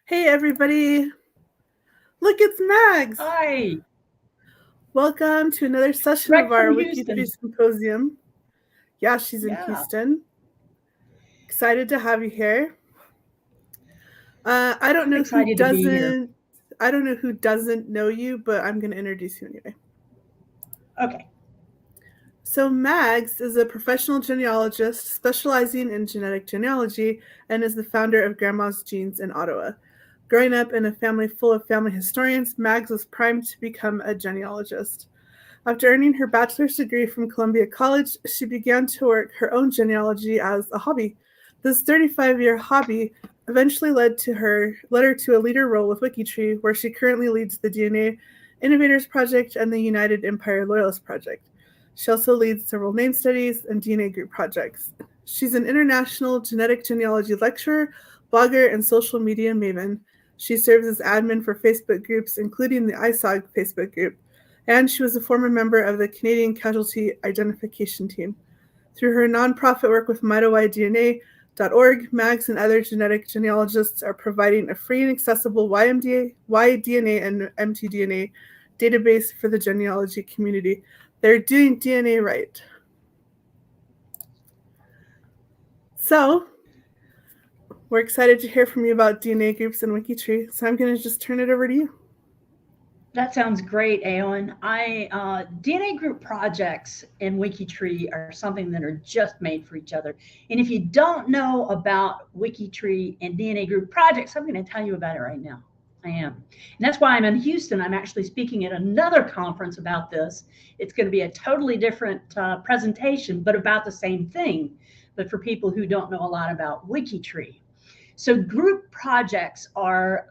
Hey everybody! Look, it's Mags! Hi, Welcome to another session of direct our from WikiTree Houston. Symposium. Yeah, she's in Yeah, Houston. Excited to have you here. I don't I'm know who excited to be here. doesn't. I don't know who doesn't know you, but I'm going to introduce you anyway. Okay. So Mags is a professional genealogist specializing in genetic genealogy and is the founder of Grandma's Genes in Ottawa. Growing up in a family full of family historians, Mags was primed to become a genealogist. After earning her bachelor's degree from Columbia College, she began to work her own genealogy as a hobby. This 35-year hobby eventually led her to a leader role with WikiTree, where she currently leads the DNA Innovators project and the United Empire Loyalist project. She also leads several name studies and DNA group projects. She's an international genetic genealogy lecturer, blogger, and social media maven. She serves as admin for Facebook groups, including the ISOG Facebook group, and she was a former member of the Canadian Casualty Identification Team. Through her nonprofit work with MitoYDNA.org, Mags and other genetic genealogists are providing a free and accessible YDNA and mtDNA database for the genealogy community. They're doing DNA right. So, we're excited to hear from you about DNA groups and WikiTree, so I'm going to just turn it over to you. That sounds great, Aowen. DNA group projects in WikiTree are something that are just made for each other. And if you don't know about WikiTree and DNA group projects, I'm going to tell you about it right now. I am. And that's why I'm in Houston. I'm actually speaking at another conference about this. It's going to be a totally different presentation, but about the same thing, but for people who don't know a lot about WikiTree. So group projects are,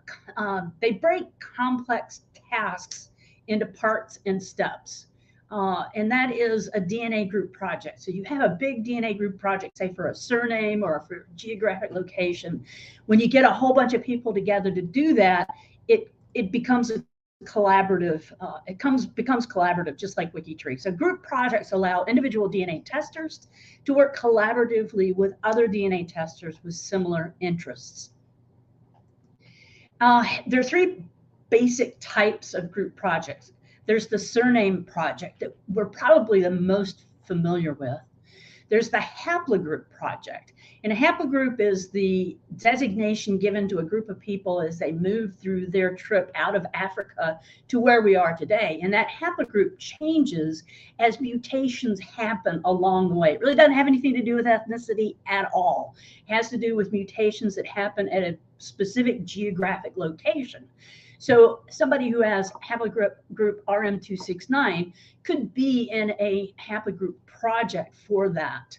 they break complex tasks into parts and steps. And that is a DNA group project. So you have a big DNA group project, say for a surname or for a geographic location. When you get a whole bunch of people together to do that, it becomes a collaborative, becomes collaborative, just like WikiTree. So group projects allow individual DNA testers to work collaboratively with other DNA testers with similar interests. There are three basic types of group projects. There's the surname project that we're probably the most familiar with. There's the haplogroup project. And a haplogroup is the designation given to a group of people as they move through their trip out of Africa to where we are today. And that haplogroup changes as mutations happen along the way. It really doesn't have anything to do with ethnicity at all. It has to do with mutations that happen at a specific geographic location. So somebody who has haplogroup RM269 could be in a haplogroup project for that.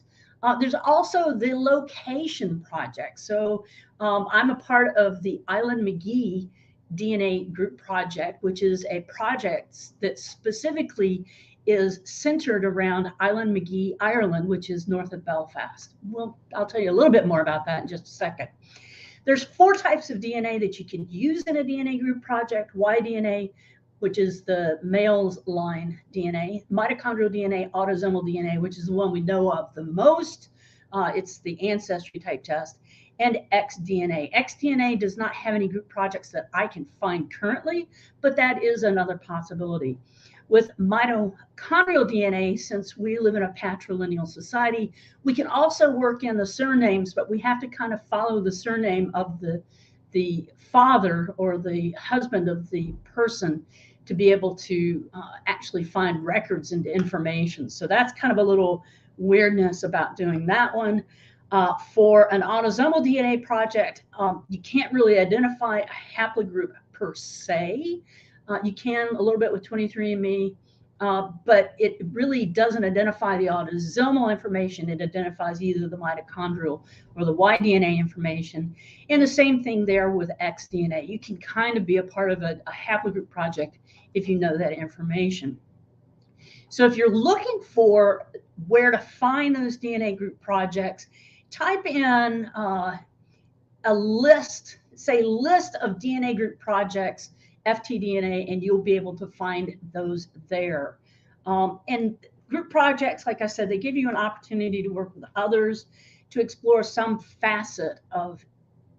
There's also the location project. So I'm a part of the Island McGee DNA Group Project, which is a project that specifically is centered around Island McGee, Ireland, which is north of Belfast. Well, I'll tell you a little bit more about that in just a second. There's 4 types of DNA that you can use in a DNA group project: Y-DNA, which is the male's line DNA, mitochondrial DNA, autosomal DNA, which is the one we know of the most. It's the ancestry type test, and xDNA. xDNA does not have any group projects that I can find currently, but that is another possibility. With mitochondrial DNA, since we live in a patrilineal society, we can also work in the surnames, but we have to kind of follow the surname of the father or the husband of the person to be able to actually find records and information. So that's kind of a little weirdness about doing that one. For an autosomal DNA project, you can't really identify a haplogroup per se. You can a little bit with 23andMe, but it really doesn't identify the autosomal information. It identifies either the mitochondrial or the Y-DNA information. And the same thing there with xDNA. You can kind of be a part of a haplogroup project if you know that information. So if you're looking for where to find those DNA group projects, type in a list, say list of DNA group projects, FTDNA, and you'll be able to find those there. And group projects, like I said, they give you an opportunity to work with others to explore some facet of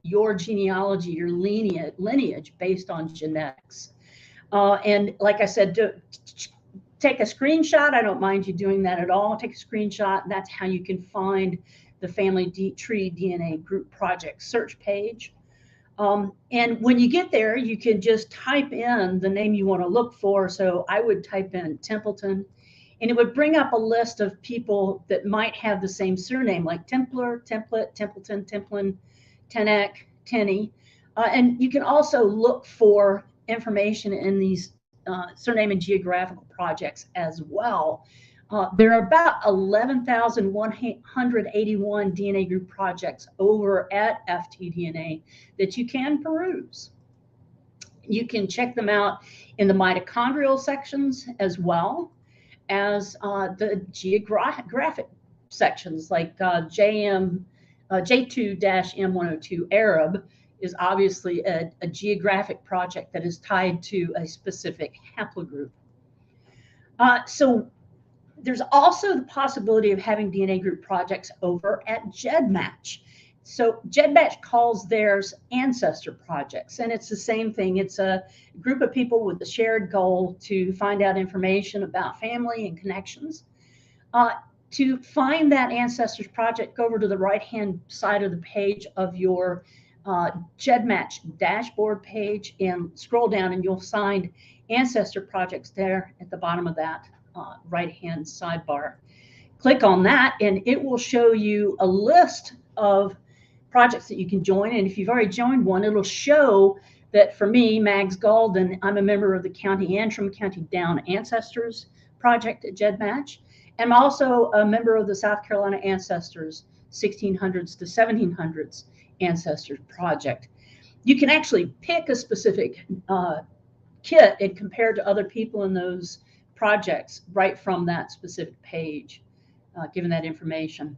your genealogy, your lineage based on genetics. And like I said, take a screenshot. I don't mind you doing that at all. Take a screenshot. And that's how you can find the Family Tree DNA Group Project search page. And when you get there, you can just type in the name you want to look for. So I would type in Templeton, and it would bring up a list of people that might have the same surname, like Templar, Templet, Templeton, Templin, Tenek, Tenney. And you can also look for information in these surname and geographical projects as well. There are about 11,181 DNA group projects over at FTDNA that you can peruse. You can check them out in the mitochondrial sections as well as the geographic sections, like J2-M102 Arab is obviously a geographic project that is tied to a specific haplogroup. So there's also the possibility of having DNA group projects over at JedMatch. So JedMatch calls theirs ancestor projects, and it's the same thing. It's a group of people with the shared goal to find out information about family and connections. To find that ancestors project, go over to the right-hand side of the page of your JedMatch dashboard page and scroll down, and you'll find ancestor projects there at the bottom of that right-hand sidebar. Click on that, and it will show you a list of projects that you can join. And if you've already joined one, it'll show that for me, Mags Gaulden, I'm a member of the County Antrim, County Down Ancestors Project at JedMatch. I'm also a member of the South Carolina Ancestors 1600s to 1700s Ancestors Project. You can actually pick a specific kit and compare to other people in those projects right from that specific page, given that information.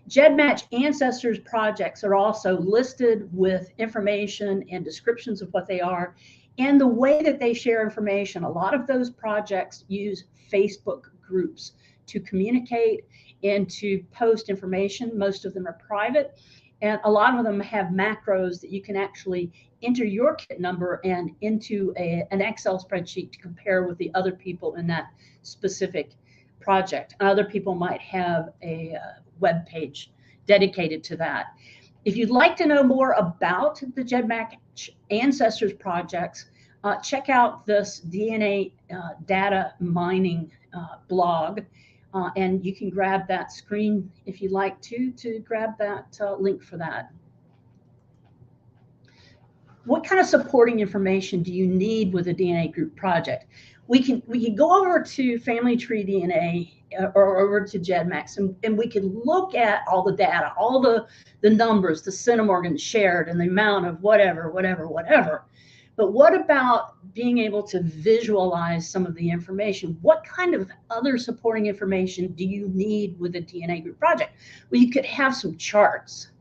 JedMatch Ancestors projects are also listed with information and descriptions of what they are and the way that they share information. A lot of those projects use Facebook groups to communicate and to post information. Most of them are private, and a lot of them have macros that you can actually enter your kit number and into an Excel spreadsheet to compare with the other people in that specific project. Other people might have a web page dedicated to that. If you'd like to know more about the JedMatch Ancestors projects, check out this DNA data mining blog, and you can grab that screen if you'd like to grab that link for that. What kind of supporting information do you need with a DNA group project? We can go over to Family Tree DNA or over to GEDMAX, and we can look at all the data, all the numbers, the centimorgans shared, and the amount of whatever. But what about being able to visualize some of the information? What kind of other supporting information do you need with a DNA group project? Well, you could have some charts.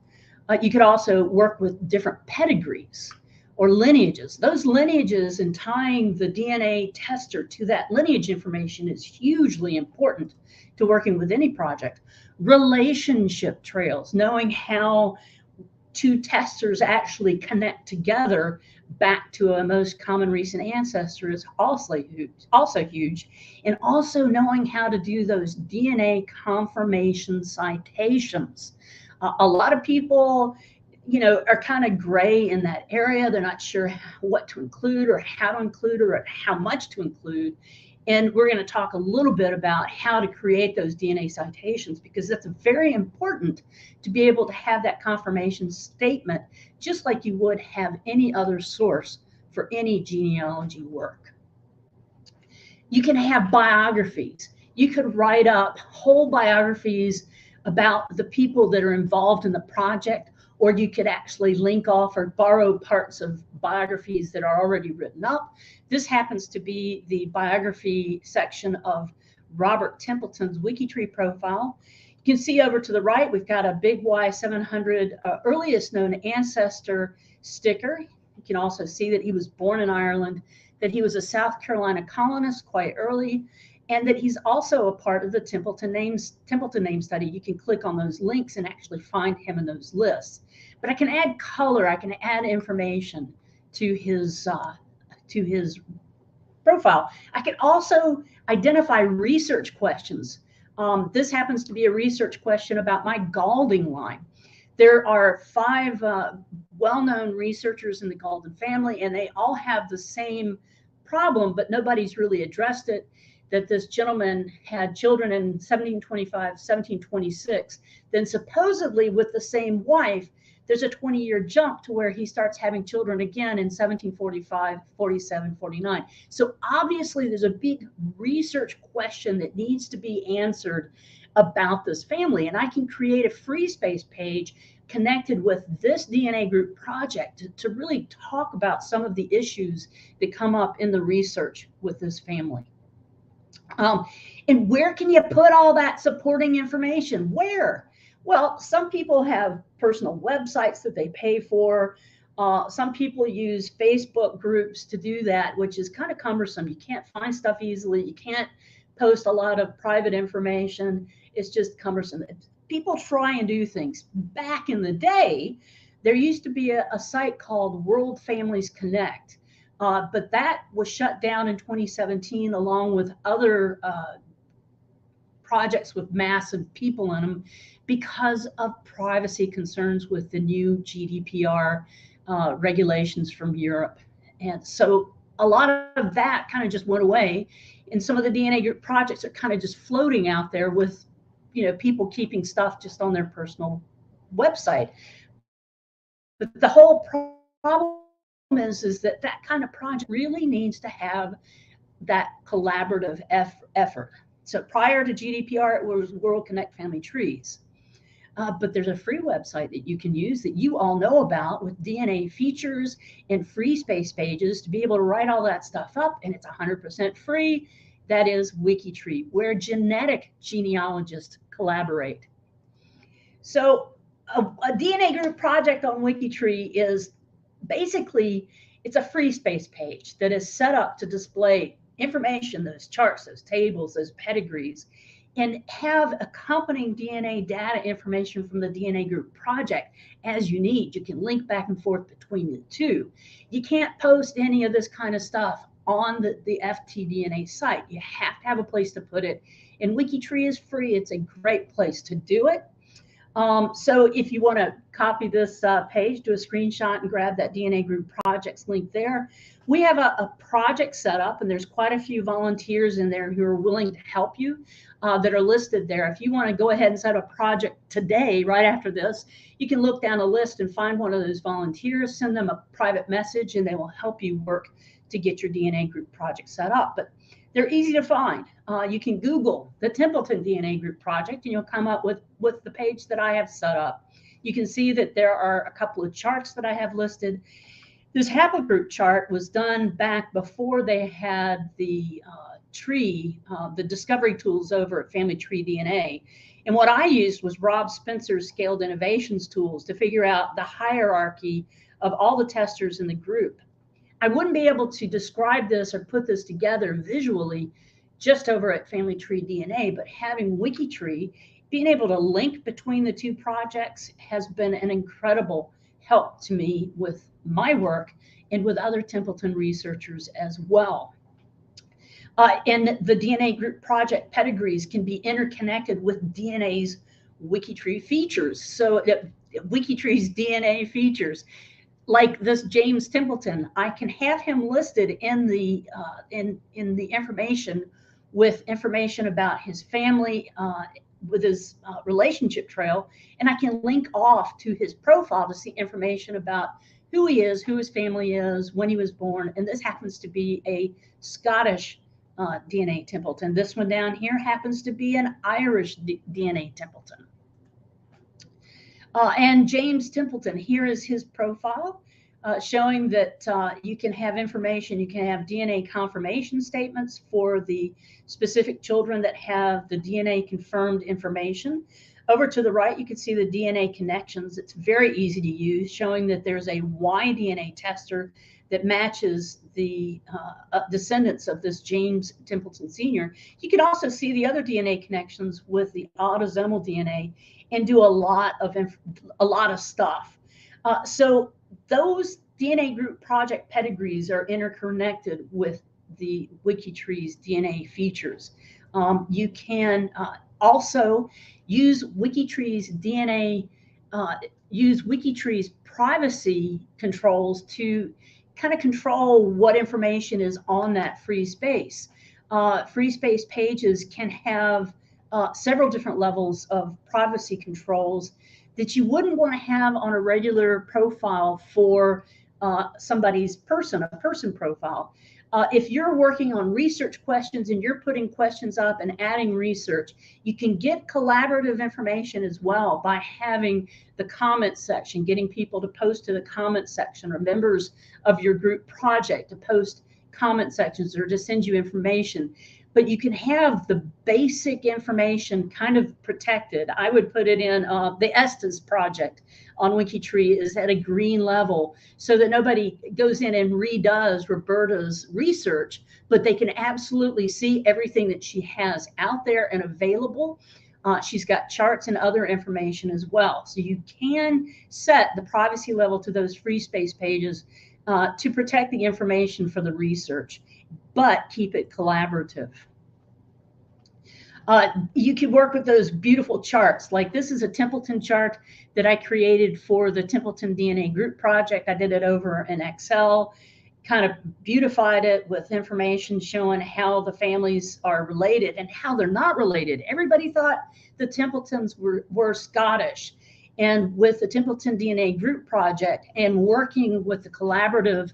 You could also work with different pedigrees or lineages. Those lineages and tying the DNA tester to that lineage information is hugely important to working with any project. Relationship trails, knowing how two testers actually connect together back to a most common recent ancestor is also huge. And also knowing how to do those DNA confirmation citations. A lot of people, are kind of gray in that area. They're not sure what to include or how to include or how much to include. And we're going to talk a little bit about how to create those DNA citations, because that's very important to be able to have that confirmation statement, just like you would have any other source for any genealogy work. You can have biographies. You could write up whole biographies about the people that are involved in the project, or you could actually link off or borrow parts of biographies that are already written up. This happens to be the biography section of Robert Templeton's WikiTree profile. You can see over to the right, we've got a big Y700 earliest known ancestor sticker. You can also see that he was born in Ireland, that he was a South Carolina colonist quite early, and that he's also a part of the Templeton Name Study. You can click on those links and actually find him in those lists. But I can add color, I can add information to his profile. I can also identify research questions. This happens to be a research question about my Gaulden line. There are 5 well-known researchers in the Gaulden family, and they all have the same problem, but nobody's really addressed it, that this gentleman had children in 1725, 1726, then supposedly with the same wife, there's a 20-year jump to where he starts having children again in 1745, 47, 49. So obviously there's a big research question that needs to be answered about this family. And I can create a free space page connected with this DNA group project to really talk about some of the issues that come up in the research with this family. And where can you put all that supporting information? Where? Well, some people have personal websites that they pay for. Some people use Facebook groups to do that, which is kind of cumbersome. You can't find stuff easily. You can't post a lot of private information. It's just cumbersome. People try and do things. Back in the day, there used to be a site called World Families Connect, but that was shut down in 2017 along with other projects with massive people in them because of privacy concerns with the new GDPR regulations from Europe. And so a lot of that kind of just went away. And some of the DNA group projects are kind of just floating out there with, people keeping stuff just on their personal website. But the whole problem is that kind of project really needs to have that collaborative effort. So prior to GDPR, it was World Connect Family Trees. But there's a free website that you can use that you all know about with DNA features and free space pages to be able to write all that stuff up, and it's 100% free. That is WikiTree, where genetic genealogists collaborate. So a DNA group project on WikiTree is basically, it's a free space page that is set up to display information, those charts, those tables, those pedigrees, and have accompanying DNA data information from the DNA group project as you need. You can link back and forth between the two. You can't post any of this kind of stuff on the FTDNA site. You have to have a place to put it. And WikiTree is free. It's a great place to do it. So if you want to copy this page, do a screenshot and grab that DNA group projects link there. We have a project set up, and there's quite a few volunteers in there who are willing to help you that are listed there. If you want to go ahead and set up a project today, right after this, you can look down a list and find one of those volunteers, send them a private message, and they will help you work to get your DNA group project set up. But they're easy to find. You can Google the Templeton DNA Group Project, and you'll come up with the page that I have set up. You can see that there are a couple of charts that I have listed. This haplogroup chart was done back before they had the the discovery tools over at Family Tree DNA. And what I used was Rob Spencer's Scaled Innovations tools to figure out the hierarchy of all the testers in the group. I wouldn't be able to describe this or put this together visually just over at Family Tree DNA, but having WikiTree, being able to link between the two projects has been an incredible help to me with my work and with other Templeton researchers as well. And the DNA group project pedigrees can be interconnected with DNA's WikiTree features. So WikiTree's DNA features, like this James Templeton, I can have him listed in the information with information about his family, with his relationship trail, and I can link off to his profile to see information about who he is, who his family is, when he was born. And this happens to be a Scottish DNA Templeton. This one down here happens to be an Irish DNA Templeton. And James Templeton, here is his profile, showing that you can have information, you can have DNA confirmation statements for the specific children that have the DNA confirmed information. Over to the right, you can see the DNA connections. It's very easy to use, showing that there's a Y DNA tester that matches the descendants of this James Templeton Sr., you could also see the other DNA connections with the autosomal DNA and do a lot of stuff. So those DNA group project pedigrees are interconnected with the WikiTree's DNA features. You can also use WikiTree's DNA, use WikiTree's privacy controls to kind of control what information is on that free space. Free space pages can have several different levels of privacy controls that you wouldn't want to have on a regular profile for somebody's a person profile. If you're working on research questions and you're putting questions up and adding research, you can get collaborative information as well by having the comment section, getting people to post to the comment section, or members of your group project to post comment sections or to send you information. But you can have the basic information kind of protected. I would put it in the Estes project on WikiTree is at a green level so that nobody goes in and redoes Roberta's research, but they can absolutely see everything that she has out there and available. She's got charts and other information as well. So you can set the privacy level to those free space pages to protect the information for the research, but keep it collaborative. You can work with those beautiful charts. Like this is a Templeton chart that I created for the Templeton DNA Group Project. I did it over in Excel, kind of beautified it with information showing how the families are related and how they're not related. Everybody thought the Templetons were Scottish. And with the Templeton DNA Group Project and working with the collaborative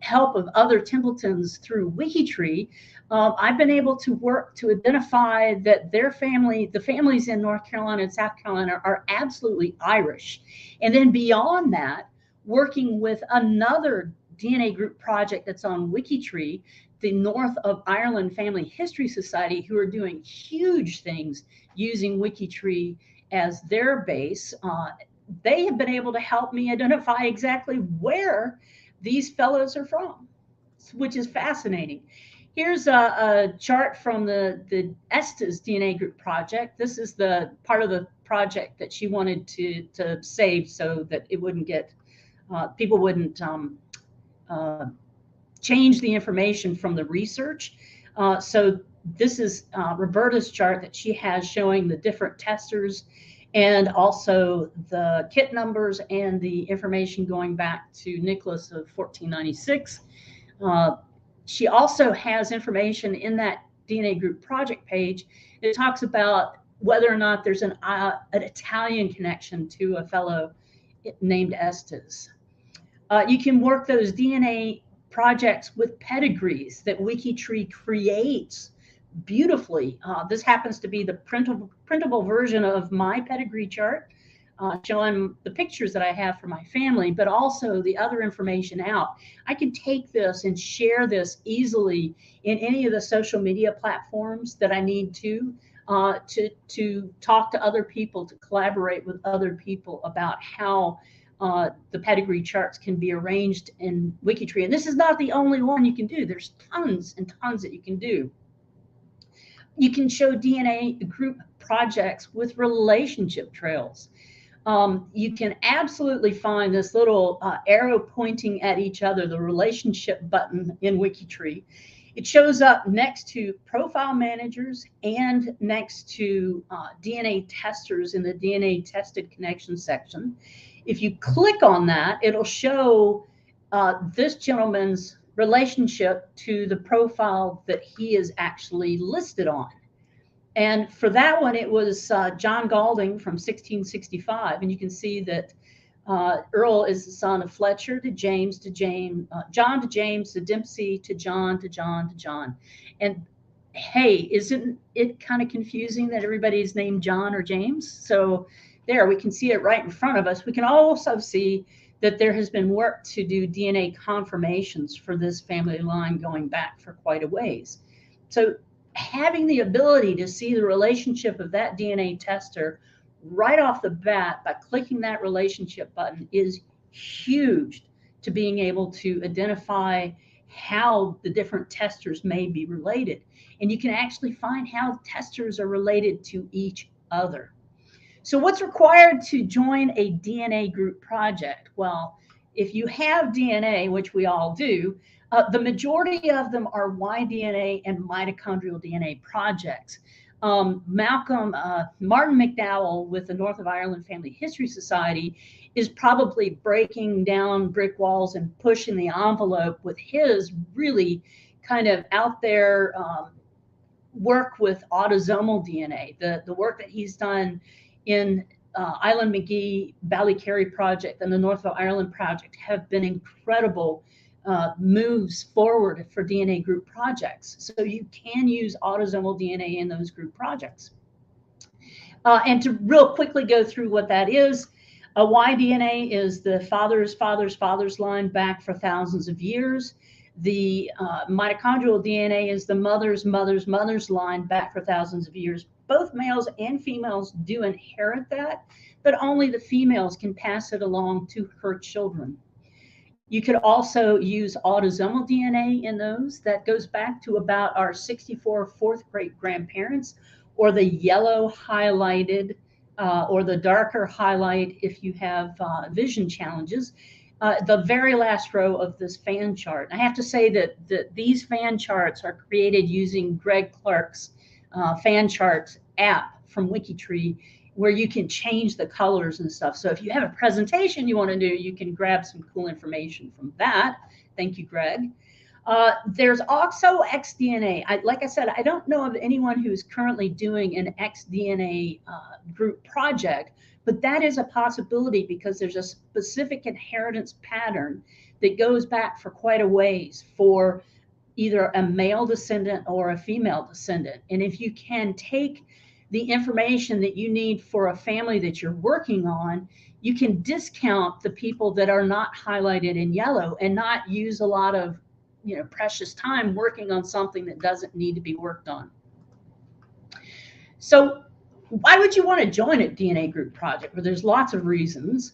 help of other Templetons through WikiTree, I've been able to work to identify that the families in North Carolina and South Carolina are absolutely Irish. And then beyond that, working with another DNA group project that's on WikiTree, the North of Ireland Family History Society, who are doing huge things using WikiTree as their base. They have been able to help me identify exactly where these fellows are from, which is fascinating. Here's a chart from the Estes DNA Group Project. This is the part of the project that she wanted to save so that it wouldn't get, people wouldn't change the information from the research. So this is Roberta's chart that she has showing the different testers and also the kit numbers and the information going back to Nicholas of 1496. She also has information in that DNA Group Project page. It talks about whether or not there's an Italian connection to a fellow named Estes. You can work those DNA projects with pedigrees that WikiTree creates beautifully. This happens to be the printable version of my pedigree chart, showing the pictures that I have for my family, but also the other information out. I can take this and share this easily in any of the social media platforms that I need to talk to other people, to collaborate with other people about how the pedigree charts can be arranged in WikiTree. And this is not the only one you can do. There's tons and tons that you can do. You can show DNA group projects with relationship trails. You can absolutely find this little arrow pointing at each other, the relationship button in WikiTree. It shows up next to profile managers and next to DNA testers in the DNA tested connection section. If you click on that, it'll show this gentleman's relationship to the profile that he is actually listed on. And for that one, it was John Gaulden from 1665. And you can see that Earl is the son of Fletcher to James to James, John to James to Dempsey to John to John to John. And hey, isn't it kind of confusing that everybody's named John or James? So there, we can see it right in front of us. We can also see that there has been work to do DNA confirmations for this family line going back for quite a ways. So having the ability to see the relationship of that DNA tester right off the bat by clicking that relationship button is huge to being able to identify how the different testers may be related. And you can actually find how testers are related to each other. So what's required to join a DNA group project? Well, if you have DNA, which we all do, the majority of them are Y-DNA and mitochondrial DNA projects. Martin McDowell with the North of Ireland Family History Society is probably breaking down brick walls and pushing the envelope with his really kind of out there work with autosomal DNA. The work that he's done in Island McGee, Ballycarry Project, and the North of Ireland Project have been incredible moves forward for DNA group projects. So you can use autosomal DNA in those group projects. And to real quickly go through what that is, a Y-DNA is the father's line back for thousands of years. The mitochondrial DNA is the mother's line back for thousands of years. Both males and females do inherit that, but only the females can pass it along to her children. You could also use autosomal DNA in those. That goes back to about our 64 fourth great grandparents, or the yellow highlighted, or the darker highlight if you have vision challenges. The very last row of this fan chart. I have to say that these fan charts are created using Greg Clark's fan charts app from WikiTree, where you can change the colors and stuff. So if you have a presentation you want to do, you can grab some cool information from that. Thank you, Greg. There's also xDNA. Like I said, I don't know of anyone who's currently doing an xDNA group project, but that is a possibility because there's a specific inheritance pattern that goes back for quite a ways for either a male descendant or a female descendant. And if you can take the information that you need for a family that you're working on, you can discount the people that are not highlighted in yellow and not use a lot of precious time working on something that doesn't need to be worked on. So why would you want to join a DNA group project? Well, there's lots of reasons.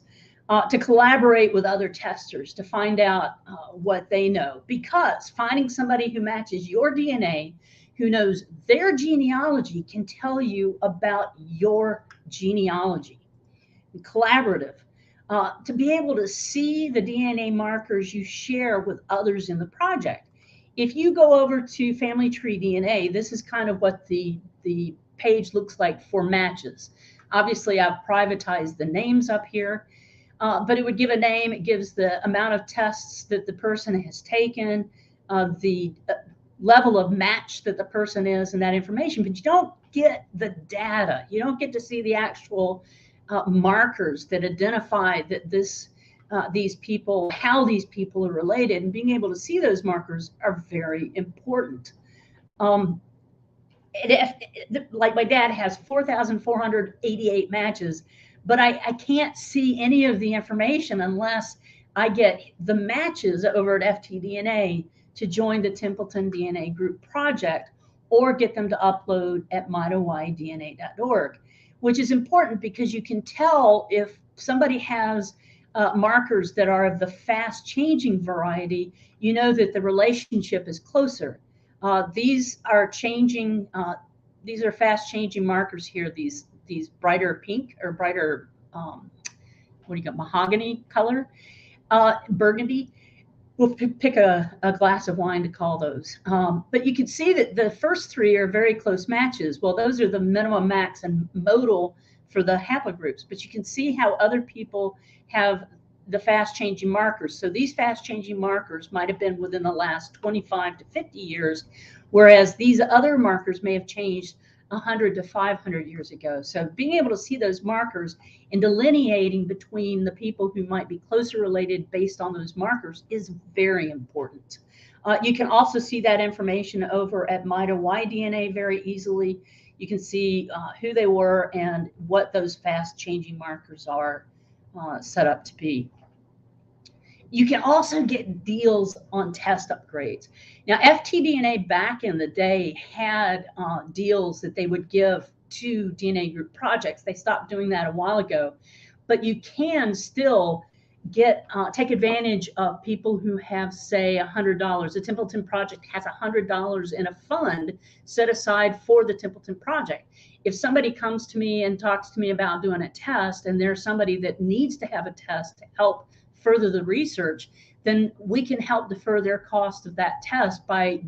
To collaborate with other testers to find out what they know, because finding somebody who matches your DNA, who knows their genealogy, can tell you about your genealogy. Collaborative. To be able to see the DNA markers you share with others in the project. If you go over to Family Tree DNA, this is kind of what the page looks like for matches. Obviously, I've privatized the names up here, but it would give a name. It gives the amount of tests that the person has taken, the level of match that the person is, and that information. But you don't get the data. You don't get to see the actual markers that identify that these people, how these people are related, and being able to see those markers are very important. Like my dad has 4,488 matches, but I can't see any of the information unless I get the matches over at FTDNA to join the Templeton DNA Group Project, or get them to upload at mitowydna.org, which is important because you can tell if somebody has markers that are of the fast changing variety, you know that the relationship is closer. These are changing, these are fast changing markers here, these brighter pink or brighter, what do you got, mahogany color, burgundy. We'll pick a glass of wine to call those. But you can see that the first three are very close matches. Well, those are the minimum, max, and modal for the haplogroups. But you can see how other people have the fast changing markers. So these fast changing markers might have been within the last 25 to 50 years, whereas these other markers may have changed 100 to 500 years ago. So being able to see those markers and delineating between the people who might be closer related based on those markers is very important. You can also see that information over at mitowydna very easily. You can see who they were and what those fast changing markers are set up to be. You can also get deals on test upgrades. Now, FTDNA back in the day had deals that they would give to DNA group projects. They stopped doing that a while ago, but you can still take advantage of people who have, say, $100. The Templeton Project has $100 in a fund set aside for the Templeton Project. If somebody comes to me and talks to me about doing a test, and there's somebody that needs to have a test to help further the research, then we can help defer their cost of that test by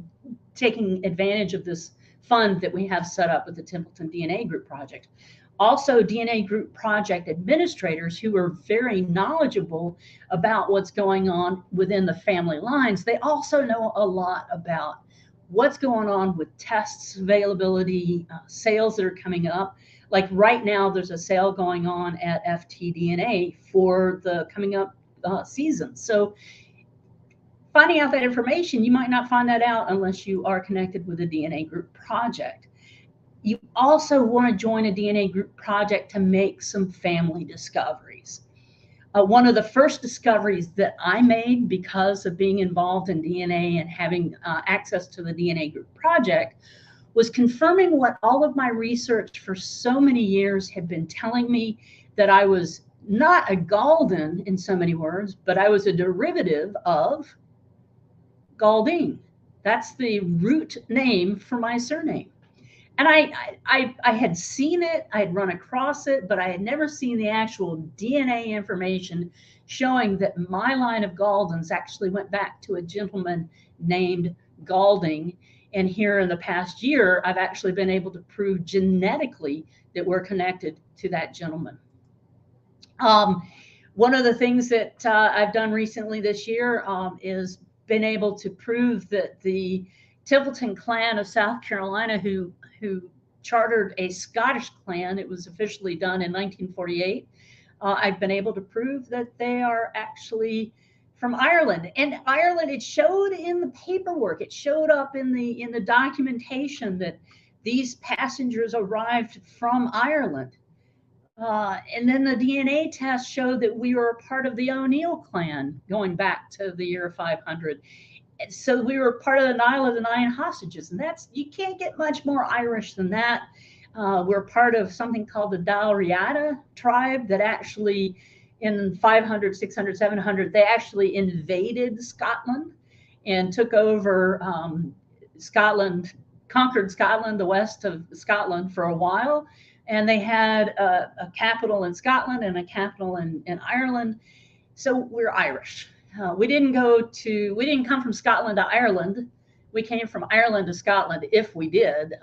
taking advantage of this fund that we have set up with the Templeton DNA Group Project. Also, DNA Group Project administrators who are very knowledgeable about what's going on within the family lines, they also know a lot about what's going on with tests availability, sales that are coming up. Like right now, there's a sale going on at FTDNA for the coming up season. So finding out that information, you might not find that out unless you are connected with a DNA Group Project. You also want to join a DNA Group Project to make some family discoveries. One of the first discoveries that I made because of being involved in DNA and having access to the DNA Group Project was confirming what all of my research for so many years had been telling me, that I was not a Gaulden in so many words, but I was a derivative of Gaulden. That's the root name for my surname. And I had seen it, I had run across it, but I had never seen the actual DNA information showing that my line of Gaudens actually went back to a gentleman named Gaulden. And here in the past year, I've actually been able to prove genetically that we're connected to that gentleman. One of the things that I've done recently this year is been able to prove that the Templeton clan of South Carolina, who chartered a Scottish clan, it was officially done in 1948. I've been able to prove that they are actually from Ireland. And Ireland, it showed in the paperwork, it showed up in the documentation that these passengers arrived from Ireland. And then the DNA test showed that we were a part of the O'Neill clan going back to the year 500. So we were part of the Nile of the Nine Hostages, and you can't get much more Irish than that. We're part of something called the Dalriada tribe that actually in 500, 600, 700, they actually invaded Scotland and took over Scotland, conquered Scotland, the west of Scotland for a while. And they had a capital in Scotland and a capital in Ireland. So we're Irish. We didn't come from Scotland to Ireland. We came from Ireland to Scotland, if we did.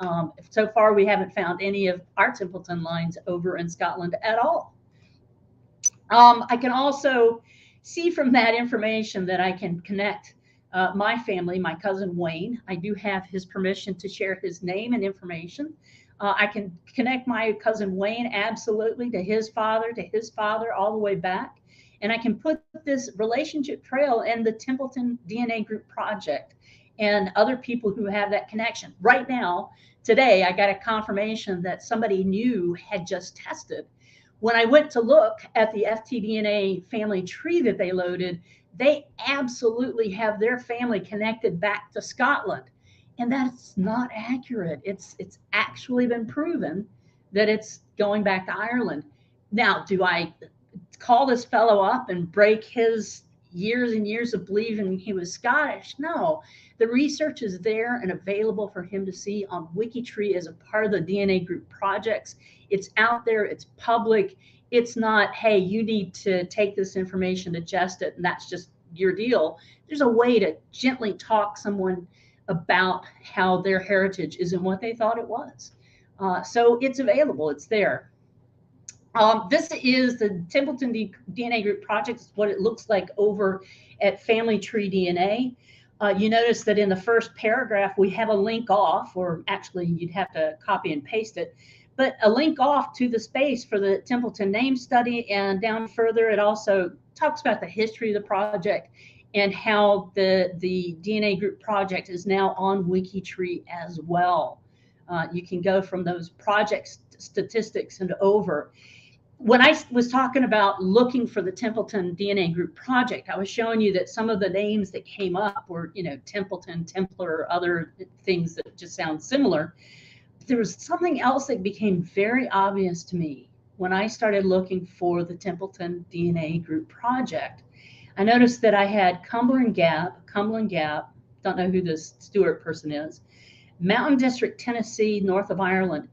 So far, we haven't found any of our Templeton lines over in Scotland at all. I can also see from that information that I can connect my family, my cousin Wayne. I do have his permission to share his name and information. I can connect my cousin Wayne absolutely to his father, all the way back. And I can put this relationship trail in the Templeton DNA Group Project and other people who have that connection. Right now, today, I got a confirmation that somebody new had just tested. When I went to look at the FTDNA family tree that they loaded, they absolutely have their family connected back to Scotland. And that's not accurate. It's actually been proven that it's going back to Ireland. Now, do I call this fellow up and break his years and years of believing he was Scottish? No, the research is there and available for him to see on WikiTree as a part of the DNA Group Projects. It's out there, it's public. It's not, hey, you need to take this information, digest it, and that's just your deal. There's a way to gently talk someone about how their heritage isn't what they thought it was. So it's available, it's there. This is the Templeton DNA Group Project. It's what it looks like over at Family Tree DNA. You notice that in the first paragraph, we have a link off, or actually you'd have to copy and paste it, but a link off to the space for the Templeton Name Study. And down further, it also talks about the history of the project and how the DNA Group Project is now on WikiTree as well. You can go from those project statistics and over. When I was talking about looking for the Templeton DNA Group Project, I was showing you that some of the names that came up were, Templeton, Templar, other things that just sound similar. But there was something else that became very obvious to me. when I started looking for the Templeton DNA Group Project, I noticed that I had Cumberland Gap, don't know who this Stewart person is, Mountain District, Tennessee, north of Ireland.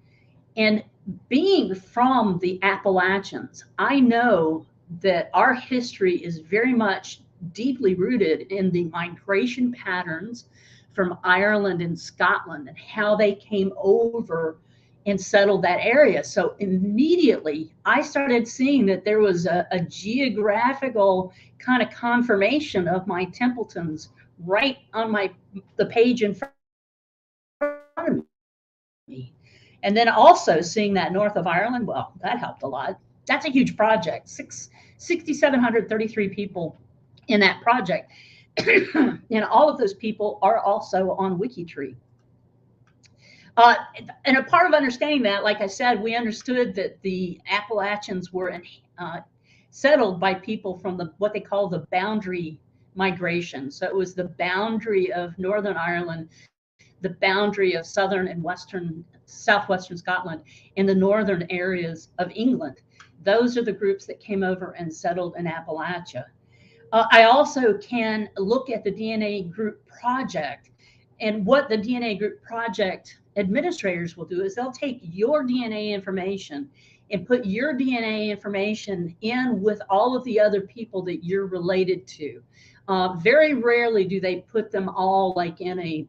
And being from the Appalachians, I know that our history is very much deeply rooted in the migration patterns from Ireland and Scotland and how they came over and settled that area. So immediately I started seeing that there was a geographical kind of confirmation of my Templetons right on the page in front of me. And then also seeing that north of Ireland, well, that helped a lot. That's a huge project, 6,733 people in that project. And all of those people are also on WikiTree. And a part of understanding that, like I said, we understood that the Appalachians were settled by people from what they call the boundary migration. So it was the boundary of Northern Ireland, the boundary of southern and southwestern Scotland, and the northern areas of England. Those are the groups that came over and settled in Appalachia. I also can look at the DNA Group Project, and what the DNA Group Project administrators will do is they'll take your DNA information and put your DNA information in with all of the other people that you're related to. Very rarely do they put them all like in a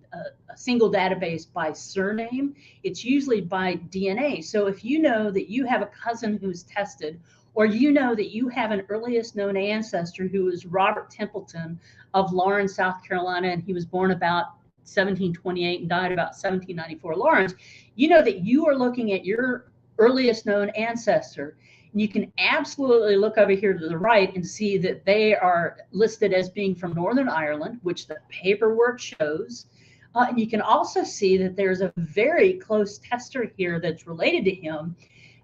single database by surname. It's usually by DNA. So if you know that you have a cousin who's tested, or you know that you have an earliest known ancestor who is Robert Templeton of Lawrence, South Carolina, and he was born about 1728 and died about 1794, Lawrence, you know that you are looking at your earliest known ancestor. And you can absolutely look over here to the right and see that they are listed as being from Northern Ireland, which the paperwork shows. And you can also see that there's a very close tester here that's related to him,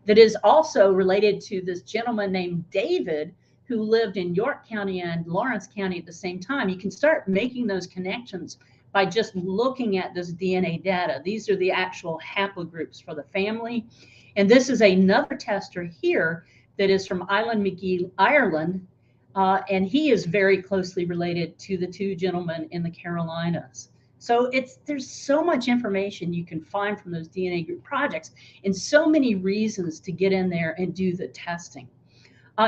that is also related to this gentleman named David, who lived in York County and Lawrence County at the same time. You can start making those connections by just looking at this DNA data. These are the actual haplogroups for the family. And this is another tester here that is from Island McGee, Ireland, and he is very closely related to the two gentlemen in the Carolinas. So there's so much information you can find from those DNA Group projects, and so many reasons to get in there and do the testing.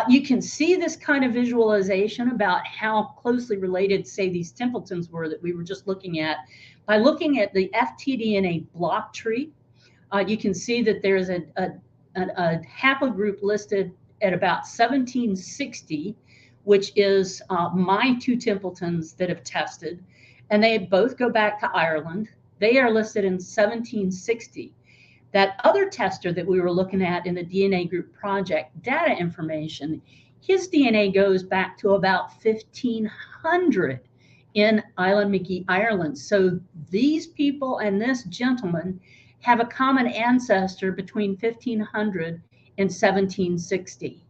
You can see this kind of visualization about how closely related, say, these Templetons were that we were just looking at by looking at the FTDNA block tree. You can see that there's a haplogroup listed at about 1760, which is my two Templetons that have tested, and they both go back to Ireland. They are listed in 1760. That other tester that we were looking at in the DNA Group Project data information, his DNA goes back to about 1500 in Island McGee, Ireland. So these people and this gentleman have a common ancestor between 1500 and 1760,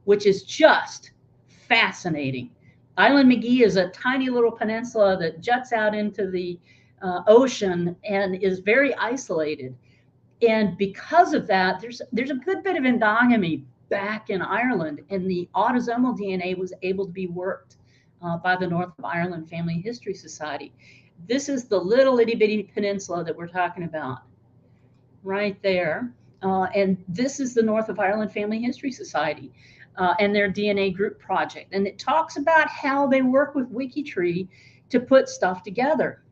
which is just fascinating. Island McGee is a tiny little peninsula that juts out into the ocean and is very isolated. And because of that, there's a good bit of endogamy back in Ireland, and the autosomal DNA was able to be worked by the North of Ireland Family History Society. This is the little itty bitty peninsula that we're talking about right there. And this is the North of Ireland Family History Society and their DNA Group Project. And it talks about how they work with WikiTree to put stuff together.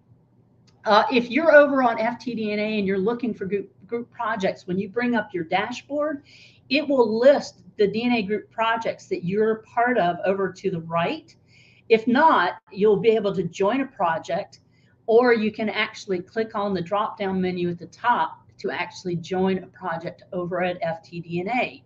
If you're over on FTDNA and you're looking for group projects, when you bring up your dashboard, it will list the DNA Group projects that you're part of over to the right. If not, you'll be able to join a project, or you can actually click on the drop-down menu at the top to actually join a project over at FTDNA.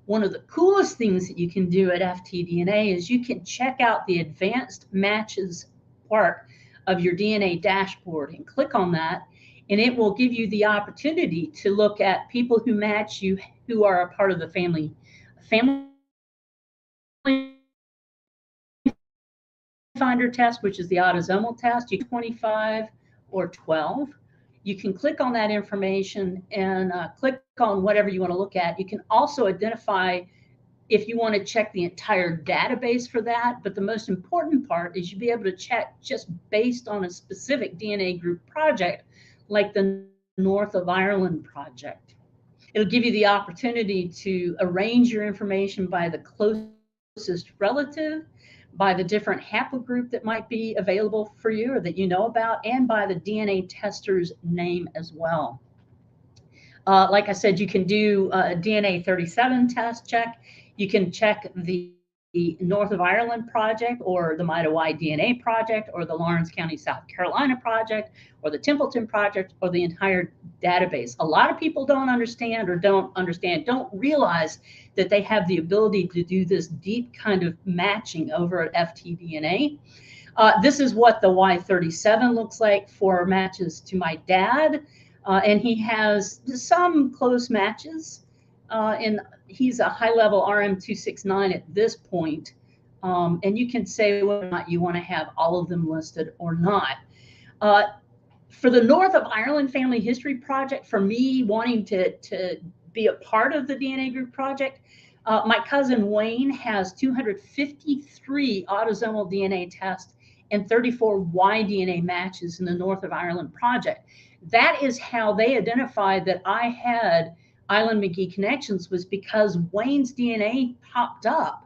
One of the coolest things that you can do at FTDNA is you can check out the advanced matches part of your DNA dashboard and click on that, and it will give you the opportunity to look at people who match you, who are a part of the family finder test, which is the autosomal test. You 25 or 12, You can click on that information and click on whatever you want to look at. You can also identify if you want to check the entire database for that. But the most important part is you'll be able to check just based on a specific DNA group project, like the North of Ireland project. It'll give you the opportunity to arrange your information by the closest relative, by the different haplogroup that might be available for you or that you know about, and by the DNA tester's name as well. Like I said, you can do a DNA 37 test check. You can check the North of Ireland project, or the Mida Y DNA project, or the Lawrence County, South Carolina project, or the Templeton project, or the entire database. A lot of people don't realize that they have the ability to do this deep kind of matching over at FTDNA. This is what the Y37 looks like for matches to my dad. And he has some close matches, and he's a high-level RM269 at this point. And you can say whether or not you want to have all of them listed or not. For the North of Ireland Family History Project, for me wanting to be a part of the DNA Group Project, my cousin Wayne has 253 autosomal DNA tests and 34 Y-DNA matches in the North of Ireland project. That is how they identified that I had Island McGee connections, was because Wayne's DNA popped up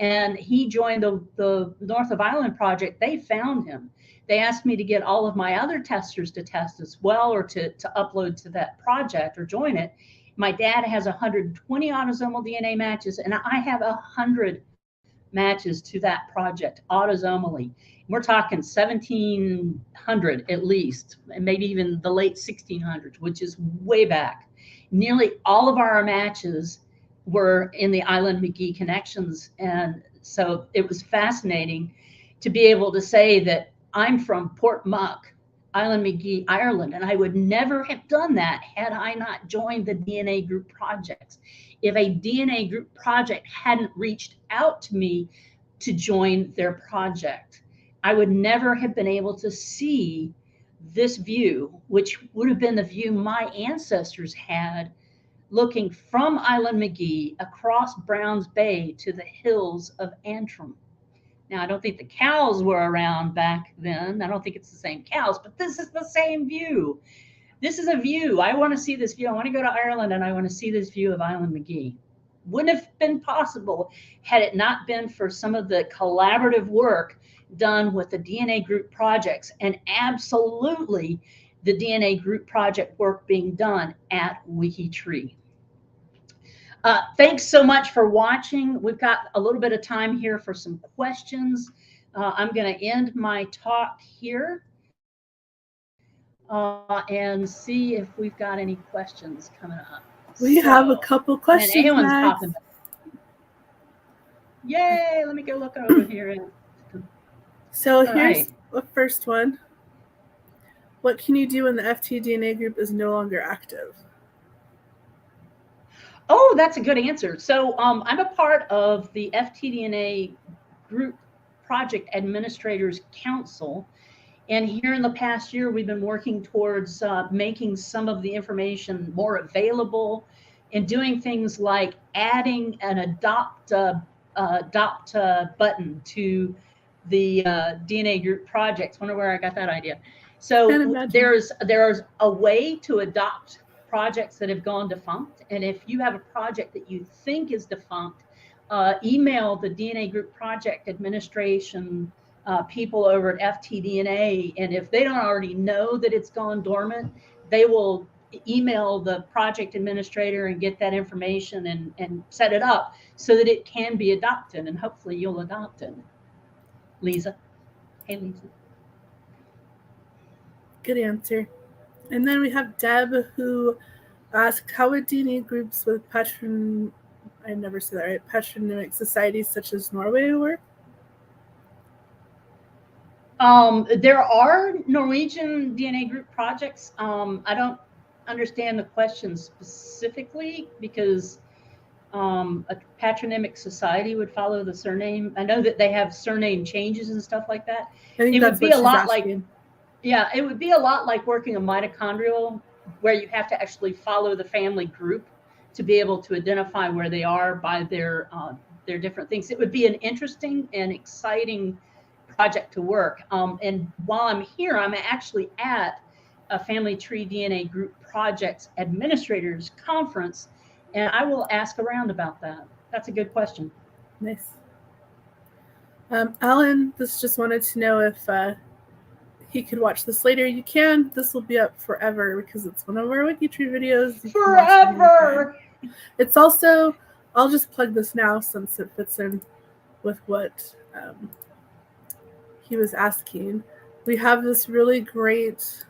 and he joined the North of Ireland project. They found him. They asked me to get all of my other testers to test as well, or to upload to that project or join it. My dad has 120 autosomal DNA matches, and I have 100 matches to that project autosomally. We're talking 1700 at least, and maybe even the late 1600s, which is way back. Nearly all of our matches were in the Island McGee connections. And so it was fascinating to be able to say that I'm from Port Muck, Island McGee, Ireland, and I would never have done that had I not joined the DNA Group Projects. If a DNA Group Project hadn't reached out to me to join their project, I would never have been able to see this view, which would have been the view my ancestors had, looking from Island McGee across Browns Bay to the hills of Antrim. Now, I don't think the cows were around back then. I don't think it's the same cows, but this is the same view. This is a view. I want to see this view. I want to go to Ireland and I want to see this view of Island McGee. Wouldn't have been possible had it not been for some of the collaborative work done with the DNA Group Projects, and absolutely the DNA Group Project work being done at WikiTree. Thanks so much for watching. We've got a little bit of time here for some questions. I'm going to end my talk here and see if we've got any questions coming up. We have a couple questions. Anyone's popping up. Yay, let me go look over here. So here's the first one. What can you do when the FTDNA group is no longer active? Oh, that's a good answer. So I'm a part of the FTDNA Group Project Administrators Council. And here in the past year, we've been working towards making some of the information more available and doing things like adding an adopt button to the DNA Group Projects. Wonder where I got that idea. So there's a way to adopt projects that have gone defunct. And if you have a project that you think is defunct, email the DNA Group Project Administration people over at FTDNA. And if they don't already know that it's gone dormant, they will email the project administrator and get that information and set it up so that it can be adopted. And hopefully you'll adopt it. Lisa. Hey, Lisa. Good answer. And then we have Deb, who asked, how would DNA groups with patronymic societies such as Norway work? There are Norwegian DNA group projects. I don't understand the question specifically because a patronymic society would follow the surname. I know that they have surname changes and stuff like that. I think it that's would be what a she's lot asking. like, Yeah, it would be a lot like working a mitochondrial, where you have to actually follow the family group to be able to identify where they are by their different things. It would be an interesting and exciting project to work. And while I'm here, I'm actually at a Family Tree DNA Group Projects Administrators Conference, and I will ask around about that. That's a good question. Nice. Alan, this just wanted to know if he could watch this later. You can. This will be up forever because it's one of our WikiTree videos. You Forever! It's also, I'll just plug this now since it fits in with what he was asking. We have this really great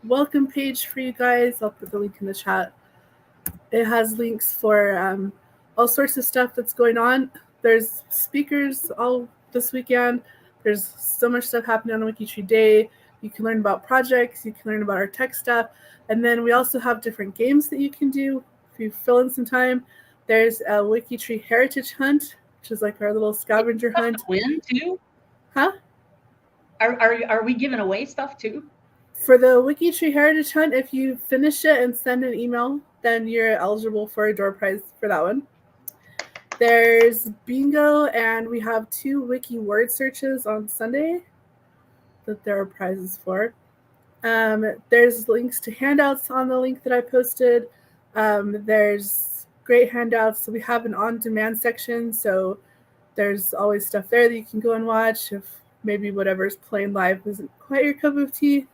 welcome page for you guys. I'll put the link in the chat. It has links for all sorts of stuff that's going on. There's speakers all this weekend. There's so much stuff happening on WikiTree Day. You can learn about projects. You can learn about our tech stuff. And then we also have different games that you can do if you fill in some time. There's a WikiTree Heritage Hunt, which is like our little scavenger hunt. Win too? Huh? Are we giving away stuff too? For the WikiTree Heritage Hunt, if you finish it and send an email, then you're eligible for a door prize for that one. There's bingo, and we have 2 wiki word searches on Sunday that there are prizes for. There's links to handouts on the link that I posted. There's great handouts. So we have an on-demand section, so there's always stuff there that you can go and watch if maybe whatever's playing live isn't quite your cup of tea.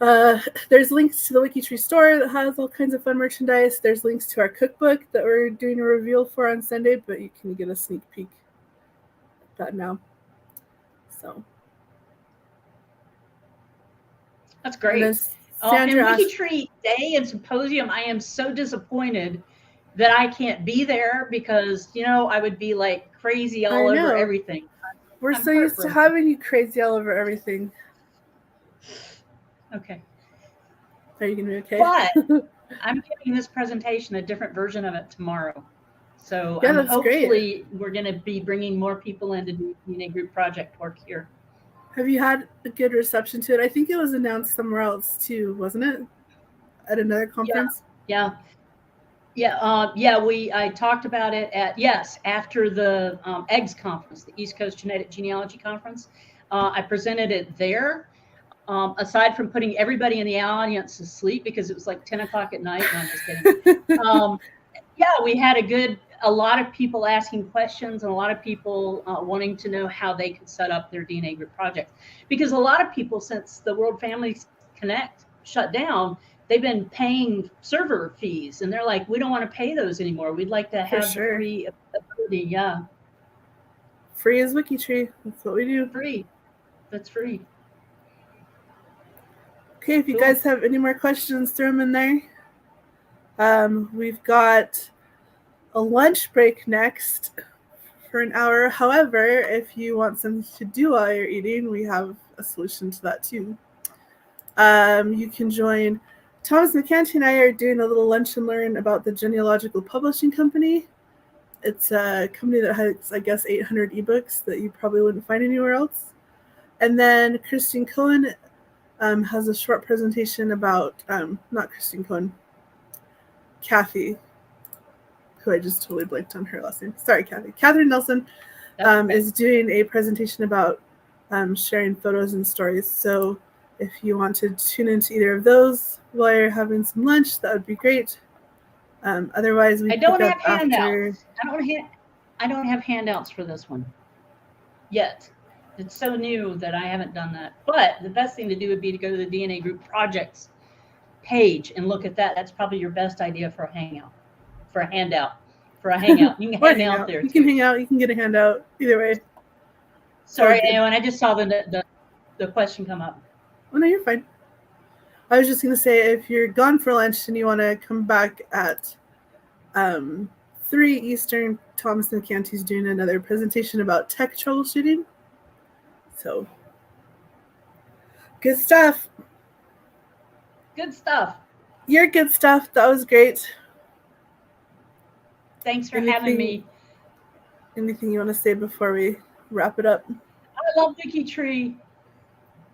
There's links to the WikiTree store that has all kinds of fun merchandise. There's links to our cookbook that we're doing a reveal for on Sunday, but you can get a sneak peek at that now. So that's great. And WikiTree Day and Symposium, I am so disappointed that I can't be there because, you know, I would be like crazy all over everything. We're so used to having you crazy all over everything. Okay. Are you going to be okay? But I'm giving this presentation a different version of it tomorrow. So yeah, hopefully we're going to be bringing more people in to do DNA Group Project work here. Have you had a good reception to it? I think it was announced somewhere else too, wasn't it? At another conference? Yeah. I talked about it after the EGGS conference, the East Coast Genetic Genealogy Conference. I presented it there. Aside from putting everybody in the audience to sleep because it was like 10 o'clock at night. No, I'm just kidding. We had a lot of people asking questions and a lot of people wanting to know how they could set up their DNA group project. Because a lot of people, since the World Families Connect shut down, they've been paying server fees. And they're like, we don't want to pay those anymore. We'd like to have the free ability. Yeah. Free as WikiTree. That's what we do. Free. That's free. Okay, if you guys have any more questions, throw them in there. We've got a lunch break next for an hour. However, if you want something to do while you're eating, we have a solution to that too. You can join. Thomas McCanty and I are doing a little lunch and learn about the Genealogical Publishing Company. It's a company that has, I guess, 800 ebooks that you probably wouldn't find anywhere else. And then Christine Cohen has a short presentation about, not Christine Cohen, Kathy, who I just totally blanked on her last name. Sorry, Kathy. Catherine Nelson is doing a presentation about sharing photos and stories. So if you want to tune into either of those while you're having some lunch, that would be great. Otherwise, we I don't have handouts. I don't have handouts for this one yet. It's so new that I haven't done that. But the best thing to do would be to go to the DNA Group Projects page and look at that. That's probably your best idea for a hangout, for a handout. You can hang out there. You can hang out. You can get a handout. Either way. Sorry, Alan. I just saw the question come up. Oh, no, you're fine. I was just going to say, if you're gone for lunch and you want to come back at 3 Eastern, Thomas McCanty's doing another presentation about tech troubleshooting. So, good stuff. Good stuff. Your good stuff. That was great. Thanks for having me. Anything you want to say before we wrap it up? I love WikiTree.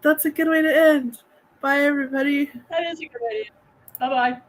That's a good way to end. Bye, everybody. That is a good idea. Bye-bye.